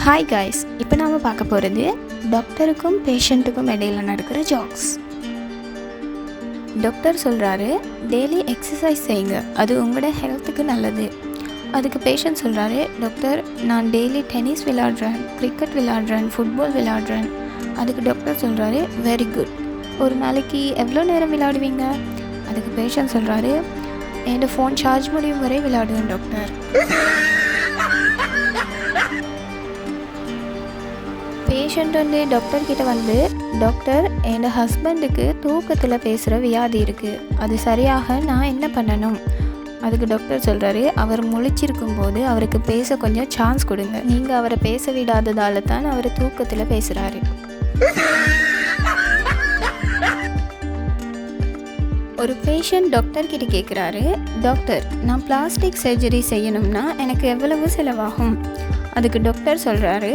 Hi guys, இப்போ நாம் பார்க்க போகிறது டாக்டருக்கும் பேஷண்ட்டுக்கும் இடையில் நடக்கிற ஜோக்ஸ். டாக்டர் சொல்கிறாரு, டெய்லி எக்ஸசைஸ் செய்யுங்க, அது உங்களோட ஹெல்த்துக்கு நல்லது. அதுக்கு பேஷண்ட் சொல்கிறாரு, டாக்டர் நான் டெய்லி டென்னிஸ் விளையாடுறேன், கிரிக்கெட் விளையாடுறேன், ஃபுட்பால் விளையாடுறேன். அதுக்கு டாக்டர் சொல்கிறாரு, வெரி குட். ஒரு நாளைக்கு எவ்வளோ நேரம் விளையாடுவீங்க? அதுக்கு பேஷண்ட் சொல்கிறாரு, என்னோடய ஃபோன் சார்ஜ் முடியும் வரை விளையாடுவேன் டாக்டர். பேஷண்ட் டாக்டர்கிட்ட டாக்டர் என்னோடய ஹஸ்பண்டுக்கு தூக்கத்தில் பேசுகிற வியாதி இருக்குது, அது சரியாக நான் என்ன பண்ணணும்? அதுக்கு டாக்டர் சொல்கிறாரு, அவர் முழிச்சிருக்கும் போது அவருக்கு பேச கொஞ்சம் சான்ஸ் கொடுங்க, நீங்கள் அவரை பேச விடாததால் தான் அவர் தூக்கத்தில் பேசுகிறாரு. ஒரு பேஷண்ட் டாக்டர்கிட்ட கேட்குறாரு, டாக்டர் நான் பிளாஸ்டிக் சர்ஜரி செய்யணும்னா எனக்கு எவ்வளவு செலவாகும்? அதுக்கு டாக்டர் சொல்கிறாரு,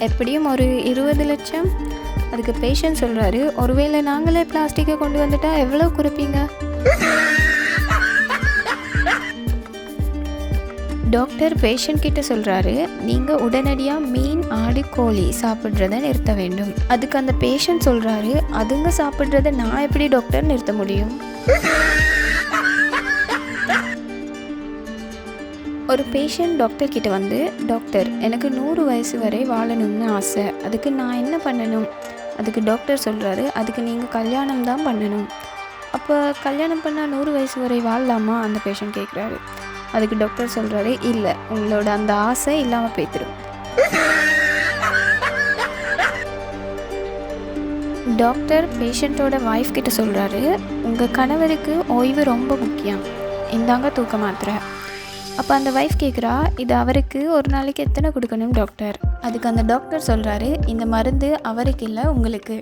எப்படியும் ஒரு 20 லட்சம். அதுக்கு பேஷண்ட் சொல்கிறாரு, ஒருவேளை நாங்களே பிளாஸ்டிக்கை கொண்டு வந்துட்டால் எவ்வளோ குறைப்பீங்க? டாக்டர் பேஷண்ட் கிட்ட சொல்கிறாரு, நீங்கள் உடனடியாக மீன், ஆடு, கோழி சாப்பிட்றத நிறுத்த வேண்டும். அதுக்கு அந்த பேஷண்ட் சொல்கிறாரு, அதுங்க சாப்பிட்றத நான் எப்படி டாக்டர் நிறுத்த முடியும்? ஒரு பேஷண்ட் டாக்டர் கிட்ட டாக்டர் எனக்கு 100 வயசு வரை வாழணும்னு ஆசை, அதுக்கு நான் என்ன பண்ணணும்? அதுக்கு டாக்டர் சொல்கிறாரு, அதுக்கு நீங்கள் கல்யாணம் தான் பண்ணணும். அப்போ கல்யாணம் பண்ணால் 100 வயசு வரை வாழலாமா? அந்த பேஷண்ட் கேட்குறாரு. அதுக்கு டாக்டர் சொல்கிறாரு, இல்லை, உங்களோட அந்த ஆசை இல்லாமல் போய்த்திரும். டாக்டர் பேஷண்ட்டோட ஒய்ஃப் கிட்ட சொல்கிறாரு, உங்கள் கணவருக்கு ஓய்வு ரொம்ப முக்கியம், இந்தாங்க தூக்க மாத்திரை. அப்போ அந்த ஒய்ஃப் கேட்குறா, இது அவருக்கு ஒரு நாளைக்கு எத்தனை கொடுக்கணும் டாக்டர்? அதுக்கு அந்த டாக்டர் சொல்கிறாரு, இந்த மருந்து அவருக்கு இல்லை, உங்களுக்கு.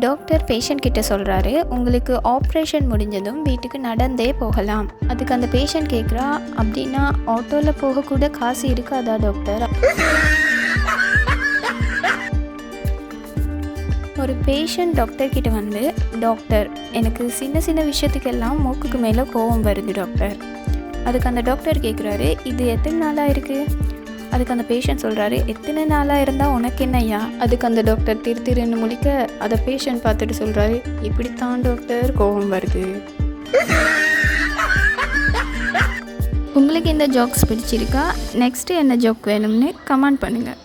டாக்டர் பேஷண்ட் கிட்ட சொல்கிறாரு, உங்களுக்கு ஆப்ரேஷன் முடிஞ்சதும் வீட்டுக்கு நடந்தே போகலாம். அதுக்கு அந்த பேஷண்ட் கேட்குறா, அப்படின்னா ஆட்டோவில் போகக்கூட காசு இருக்காதா டாக்டர்? ஒரு பேஷண்ட் டாக்டர் கிட்ட டாக்டர் எனக்கு சின்ன சின்ன விஷயத்துக்கெல்லாம் மூக்குக்கு மேலே கோபம் வருது டாக்டர். அதுக்கு அந்த டாக்டர் கேட்குறாரு, இது எத்தனை நாளாக இருக்குது? அதுக்கு அந்த பேஷண்ட் சொல்கிறாரு, எத்தனை நாளாக இருந்தால் உனக்கு என்னையா? அதுக்கு அந்த டாக்டர் திருன்னு முழிக்க அதை பேஷண்ட் பார்த்துட்டு சொல்கிறாரு, இப்படித்தான் டாக்டர் கோபம் வருது. உங்களுக்கு இந்த ஜோக்ஸ் பிடிச்சிருக்கா? நெக்ஸ்ட்டு என்ன ஜோக் வேணும்னு கமெண்ட் பண்ணுங்கள்.